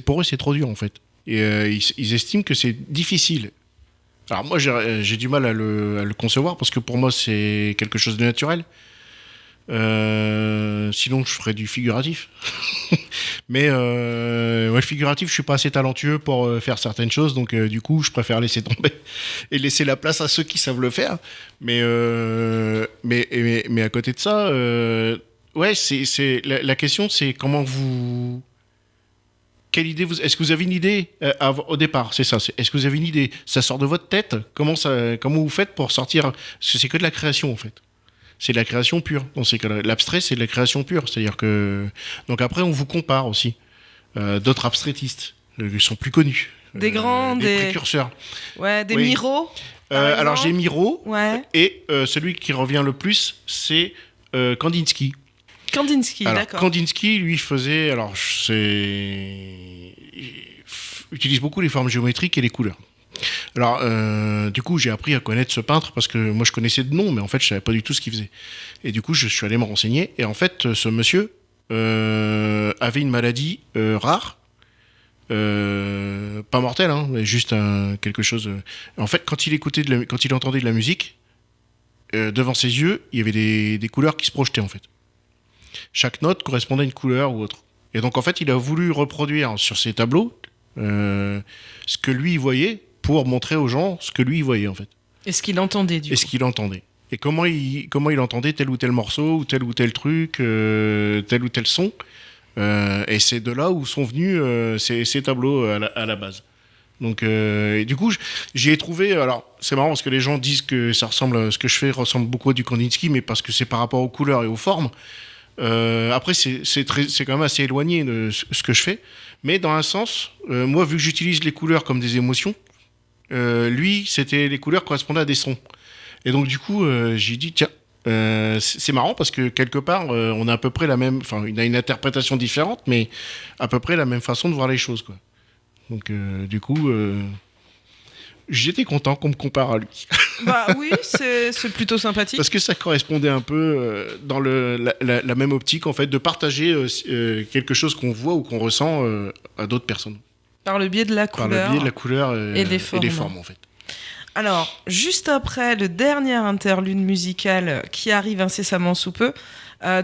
Pour eux, c'est trop dur en fait. Et ils estiment que c'est difficile. Alors moi, j'ai du mal à le concevoir parce que pour moi, c'est quelque chose de naturel. Sinon, je ferais du figuratif. Mais figuratif, je suis pas assez talentueux pour faire certaines choses, donc du coup, je préfère laisser tomber et laisser la place à ceux qui savent le faire. Mais à côté de ça, c'est la question, c'est comment vous... Quelle idée est-ce que vous avez une idée au départ? C'est ça. Est-ce que vous avez une idée? Ça sort de votre tête? Comment vous faites pour sortir? Parce que c'est que de la création en fait. c'est de la création pure. Dans ces cas-là, l'abstrait, c'est de la création pure. C'est-à-dire que donc après, on vous compare aussi d'autres abstraitistes qui sont plus connus, des grands, des précurseurs. Ouais, des Oui. Miro. Alors j'ai Miro Ouais. et celui qui revient le plus, c'est Kandinsky. Kandinsky, Alors, d'accord. Kandinsky, lui, faisait. Alors, utilise beaucoup les formes géométriques et les couleurs. Alors, du coup, j'ai appris à connaître ce peintre parce que moi, je connaissais de nom, mais en fait, je savais pas du tout ce qu'il faisait. Et du coup, je suis allé me renseigner. Et en fait, ce monsieur avait une maladie rare. Pas mortelle, hein, mais juste quelque chose. En fait, quand il entendait de la musique, devant ses yeux, il y avait des couleurs qui se projetaient, en fait. Chaque note correspondait à une couleur ou autre. Et donc, en fait, il a voulu reproduire sur ses tableaux ce que lui, il voyait pour montrer aux gens ce que lui, il voyait, en fait. Et ce qu'il entendait, du coup. Et ce qu'il entendait. Et comment il entendait tel ou tel morceau, ou tel truc, tel ou tel son. Et c'est de là où sont venus ces tableaux à la base. Donc, et du coup, j'y ai trouvé. Alors, c'est marrant parce que les gens disent que ça ressemble, ce que je fais ressemble beaucoup à du Kandinsky, mais parce que c'est par rapport aux couleurs et aux formes. Après, c'est quand même assez éloigné de ce que je fais. Mais dans un sens, moi, vu que j'utilise les couleurs comme des émotions, lui, les couleurs correspondaient à des sons. Et donc, du coup, j'ai dit, tiens, c'est marrant parce que quelque part, on a à peu près la même. Enfin, il a une interprétation différente, mais à peu près la même façon de voir les choses, quoi. Donc, du coup, j'étais content qu'on me compare à lui. Bah oui, c'est plutôt sympathique. Parce que ça correspondait un peu dans la même optique, en fait, de partager quelque chose qu'on voit ou qu'on ressent à d'autres personnes. Par le biais de la couleur. Par le biais de la couleur et des formes, en fait. Alors, juste après le dernier interlude musical qui arrive incessamment sous peu,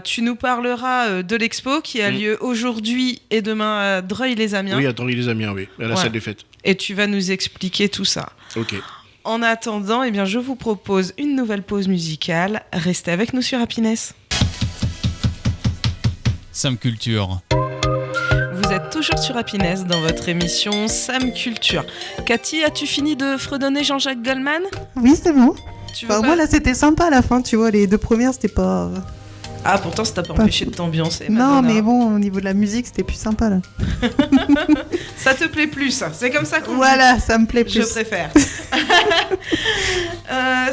tu nous parleras de l'expo qui a lieu aujourd'hui et demain à Dreuil-les-Amiens. Oui, à Dreuil-les-Amiens, oui, à la salle des fêtes. Et tu vas nous expliquer tout ça. Ok. En attendant, eh bien, je vous propose une nouvelle pause musicale. Restez avec nous sur Happiness. Sam Culture. Vous êtes toujours sur Happiness dans votre émission Sam Culture. Cathy, as-tu fini de fredonner Jean-Jacques Goldman ? Oui, c'est bon. Tu veux Enfin, pas... moi, là, c'était sympa à la fin, tu vois. Les deux premières, c'était pas... Ah, pourtant, ça t'a pas empêché de t'ambiancer. Non, Madonna. mais bon, au niveau de la musique, c'était plus sympa, là. Ça te plaît plus, ça. C'est comme ça qu'on Voilà, dit. ça me plaît plus. Je préfère.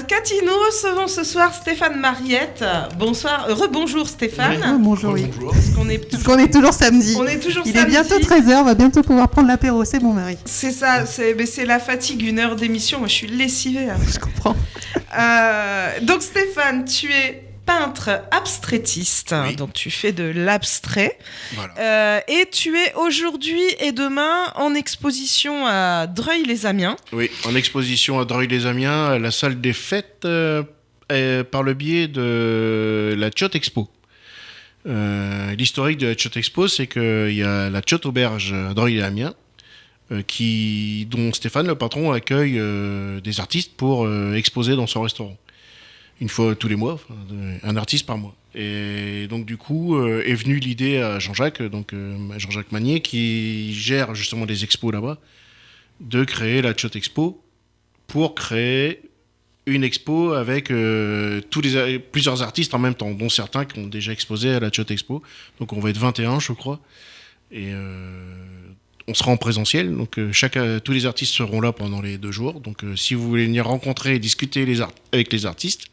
Cathy, nous recevons ce soir Stéphane Mariette. Bonsoir, rebonjour Stéphane. Oui, bonjour, oui. Parce qu'on est Parce qu'on est toujours samedi. On est toujours Il samedi. est bientôt 13h, on va bientôt pouvoir prendre l'apéro, c'est bon, Marie. C'est ça, c'est la fatigue, 1 heure d'émission. Moi, je suis lessivée. Je comprends. Donc Stéphane, tu es peintre abstraitiste, Oui. donc tu fais de l'abstrait. Voilà. Et tu es aujourd'hui et demain en exposition à Dreuil-les-Amiens. Oui, en exposition à Dreuil-les-Amiens, à la salle des fêtes, par le biais de la Tchot Expo. L'historique de la Tchot Expo, c'est qu'il y a la Tchot Auberge à Dreuil-les-Amiens, dont Stéphane, le patron, accueille des artistes pour exposer dans son restaurant. Une fois tous les mois, un artiste par mois. Et donc du coup est venue l'idée à Jean-Jacques, Jean-Jacques Magnier, qui gère justement les expos là-bas, de créer la Tchot Expo pour créer une expo avec plusieurs artistes en même temps, dont certains qui ont déjà exposé à la Tchot Expo. Donc on va être 21, je crois. Et on sera en présentiel, donc tous les artistes seront là pendant les 2 jours. Donc si vous voulez venir rencontrer et discuter avec les artistes,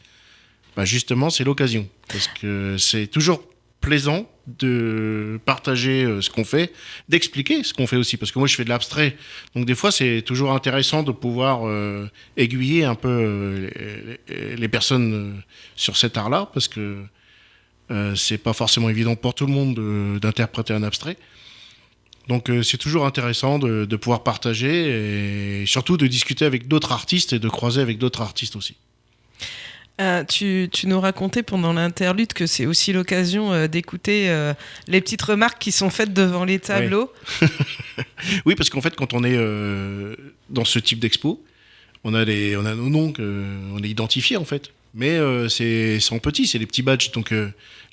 bah justement, c'est l'occasion. Parce que c'est toujours plaisant de partager ce qu'on fait, d'expliquer ce qu'on fait aussi. Parce que moi, je fais de l'abstrait. Donc, des fois, c'est toujours intéressant de pouvoir aiguiller un peu les personnes sur cet art-là. Parce que c'est pas forcément évident pour tout le monde d'interpréter un abstrait. Donc, c'est toujours intéressant de pouvoir partager et surtout de discuter avec d'autres artistes et de croiser avec d'autres artistes aussi. Tu nous racontais pendant l'interlude que c'est aussi l'occasion d'écouter les petites remarques qui sont faites devant les tableaux. Oui, oui, parce qu'en fait, quand on est dans ce type d'expo, on a nos noms, on est identifiés en fait. Mais c'est en petit, c'est des petits badges, donc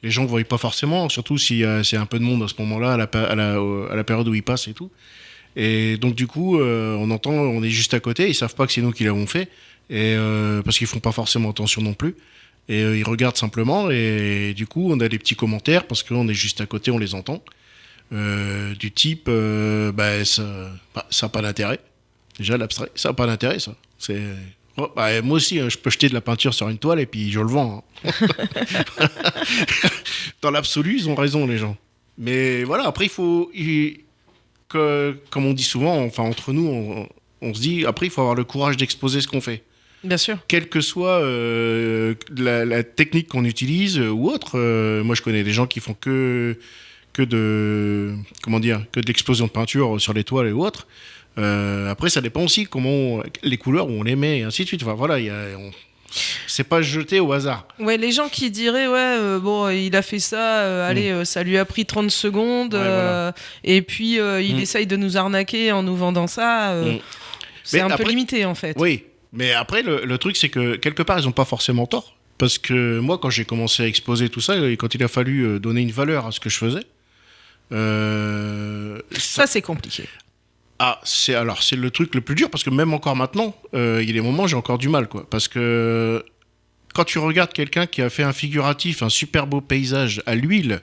les gens ne voient pas forcément, surtout si c'est un peu de monde à ce moment-là, à la période où ils passent et tout. Et donc du coup, on est juste à côté, ils savent pas que c'est nous qui l'avons fait. Et parce qu'ils font pas forcément attention non plus, Et ils regardent simplement, et du coup, on a des petits commentaires, parce qu'on est juste à côté, on les entend. Du type, ça n'a pas d'intérêt. Déjà, l'abstrait, ça n'a pas d'intérêt, ça. Moi aussi, je peux jeter de la peinture sur une toile, et puis je le vends. Hein. Dans l'absolu, ils ont raison, les gens. Mais voilà, après, comme on dit souvent, enfin, entre nous, on se dit, après, il faut avoir le courage d'exposer ce qu'on fait. Bien sûr. Quelle que soit la technique qu'on utilise ou autre. Moi, je connais des gens qui font que de l'explosion de peinture sur les toiles et autres. Après, ça dépend aussi comment les couleurs où on les met et ainsi de suite. Enfin, voilà, c'est pas jeté au hasard. Ouais, les gens qui diraient il a fait ça, ça lui a pris 30 secondes, voilà. Et puis il essaye de nous arnaquer en nous vendant ça. C'est peu limité en fait. Oui, mais après le truc c'est que quelque part ils ont pas forcément tort, parce que moi quand j'ai commencé à exposer tout ça et quand il a fallu donner une valeur à ce que je faisais, ça c'est compliqué. Ah, c'est le truc le plus dur, parce que même encore maintenant, il y a des moments où j'ai encore du mal, quoi. Parce que quand tu regardes quelqu'un qui a fait un figuratif, un super beau paysage à l'huile,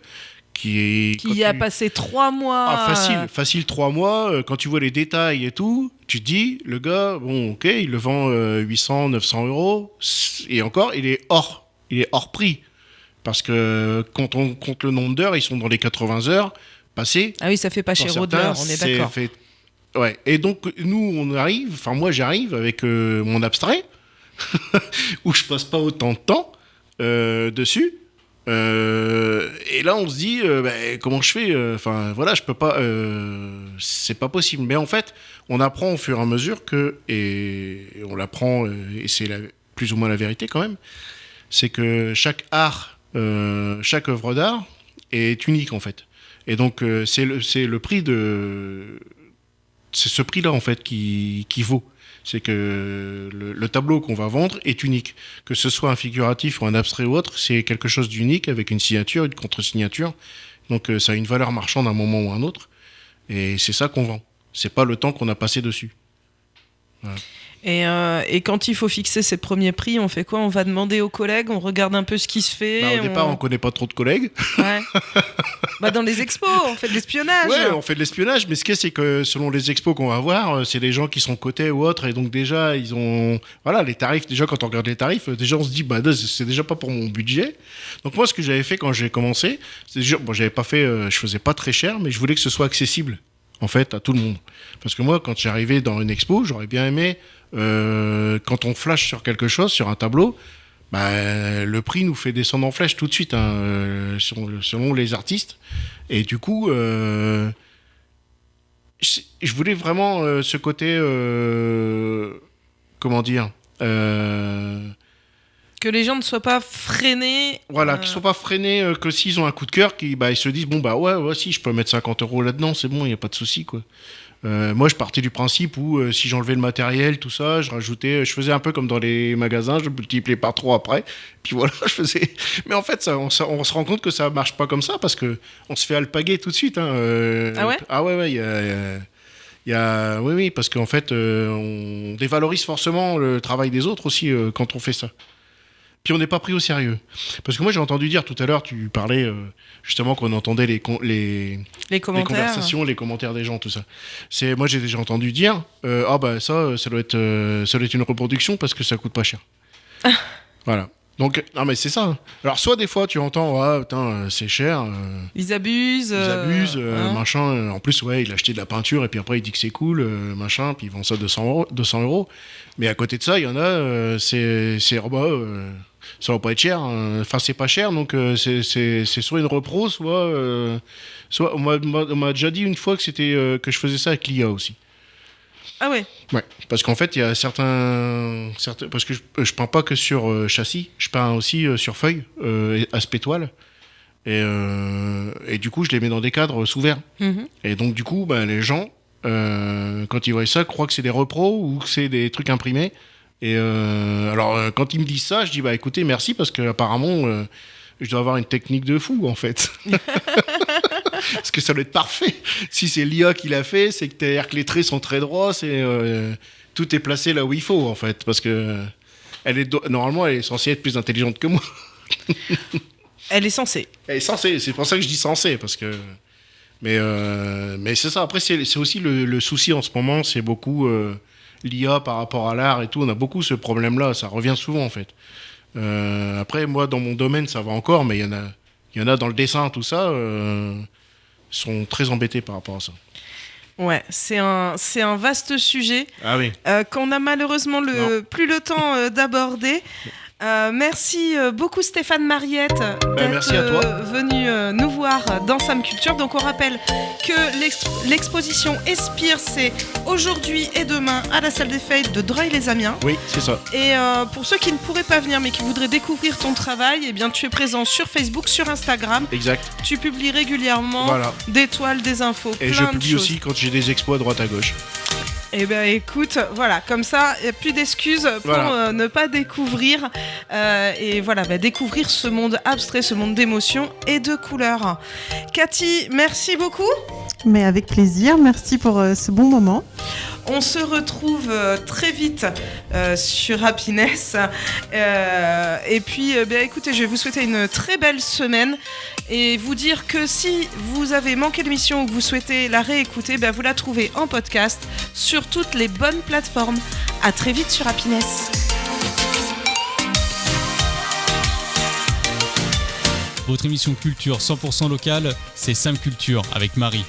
qui a passé 3 mois... Ah, facile 3 mois, quand tu vois les détails et tout, tu te dis, le gars, bon, ok, il le vend 800, 900 euros, et encore, il est hors prix. Parce que quand on compte le nombre d'heures, ils sont dans les 80 heures passées. Ah oui, ça fait pas chez Roder, on est d'accord. Ouais, et donc nous moi j'arrive avec mon abstrait où je passe pas autant de temps dessus, et là on se dit comment je fais, voilà, je peux pas, c'est pas possible. Mais en fait on apprend au fur et à mesure et on l'apprend, et c'est plus ou moins la vérité quand même, c'est que chaque art, chaque œuvre d'art est unique en fait, et donc c'est le prix c'est ce prix-là, en fait, qui vaut. C'est que le tableau qu'on va vendre est unique. Que ce soit un figuratif ou un abstrait ou autre, c'est quelque chose d'unique avec une signature, une contre-signature. Donc, ça a une valeur marchande à un moment ou à un autre. Et c'est ça qu'on vend. C'est pas le temps qu'on a passé dessus. Voilà. Et quand il faut fixer ses premiers prix, on fait quoi? On va demander aux collègues, on regarde un peu ce qui se fait. Au départ, on connaît pas trop de collègues. Ouais. Dans les expos, on fait de l'espionnage. Ouais, on fait de l'espionnage, mais ce qu'il y a, c'est que selon les expos qu'on va voir, c'est des gens qui sont cotés ou autres, et donc déjà, ils ont... Voilà, les tarifs, déjà, quand on regarde les tarifs, déjà, on se dit, c'est déjà pas pour mon budget. Donc moi, ce que j'avais fait quand j'ai commencé, c'est déjà... j'avais pas fait... je faisais pas très cher, mais je voulais que ce soit accessible, en fait, à tout le monde. Parce que moi, quand j'arrivais dans une expo, j'aurais bien aimé... quand on flash sur quelque chose, sur un tableau, le prix nous fait descendre en flèche tout de suite, selon les artistes. Et du coup, je voulais vraiment ce côté, comment dire, que les gens ne soient pas freinés. Voilà, qu'ils ne soient pas freinés, que s'ils ont un coup de cœur, ils se disent, ouais, si, je peux mettre 50 € là-dedans, c'est bon, il n'y a pas de souci, quoi. Moi, je partais du principe où si j'enlevais le matériel, tout ça, je faisais un peu comme dans les magasins, je multipliais par 3 après, puis voilà, je faisais... Mais en fait, on se rend compte que ça marche pas comme ça, parce qu'on se fait alpaguer tout de suite. Ah ouais ? Ah ouais, oui, parce qu'en fait, on dévalorise forcément le travail des autres aussi quand on fait ça. Puis on n'est pas pris au sérieux. Parce que moi, j'ai entendu dire tout à l'heure, tu parlais justement qu'on entendait les conversations, les commentaires des gens, tout ça. Moi, j'ai déjà entendu dire ça doit être une reproduction parce que ça coûte pas cher. Voilà. Donc, non, mais c'est ça. Alors, soit des fois, tu entends, c'est cher. Ils abusent. Machin. En plus, ouais, il a acheté de la peinture et puis après, il dit que c'est cool, machin, puis il vend ça 200 €. Mais à côté de ça, il y en a, ça va pas être cher. Enfin, c'est pas cher, donc c'est soit une repro, soit on m'a déjà dit une fois que je faisais ça avec l'IA aussi. Ah ouais. Ouais, parce qu'en fait, il y a certains parce que je peins pas que sur châssis, je peins aussi sur feuille, aspect toile. Et du coup, je les mets dans des cadres sous verre. Mm-hmm. Et donc, du coup, les gens, quand ils voient ça, croient que c'est des repros ou que c'est des trucs imprimés. Et alors, quand ils me disent ça, je dis écoutez, merci, parce que apparemment, je dois avoir une technique de fou, en fait. Parce que ça doit être parfait. Si c'est l'IA qui l'a fait, c'est que les traits sont très droits, tout est placé là où il faut, en fait. Parce que Normalement, elle est censée être plus intelligente que moi. Elle est censée. Elle est censée, c'est pour ça que je dis censée, parce que... Mais c'est ça, après c'est aussi le souci en ce moment, c'est beaucoup l'IA par rapport à l'art et tout, on a beaucoup ce problème-là, ça revient souvent en fait. Après, moi, dans mon domaine, ça va encore, mais il y en a dans le dessin, tout ça, sont très embêtés par rapport à ça. Ouais, c'est un vaste sujet qu'on a malheureusement plus le temps d'aborder. Merci beaucoup Stéphane Mariette d'être venu nous voir dans Sam Culture. Donc on rappelle que l'exposition Espire, c'est aujourd'hui et demain à la salle des fêtes de Dreuil-les-Amiens. Oui, c'est ça. Et pour ceux qui ne pourraient pas venir mais qui voudraient découvrir ton travail, eh bien tu es présent sur Facebook, sur Instagram. Exact. Tu publies régulièrement des toiles, des infos, et je publie aussi quand j'ai des expos à droite à gauche. Eh bien écoute, voilà, comme ça, il n'y a plus d'excuses pour ne pas découvrir et voilà, découvrir ce monde abstrait, ce monde d'émotions et de couleurs. Cathy, merci beaucoup. Mais avec plaisir, merci pour ce bon moment. On se retrouve très vite sur Happiness. Et puis, écoutez, je vais vous souhaiter une très belle semaine et vous dire que si vous avez manqué l'émission ou que vous souhaitez la réécouter, vous la trouvez en podcast sur toutes les bonnes plateformes. À très vite sur Happiness. Votre émission culture 100% locale, c'est Sam Culture avec Marie.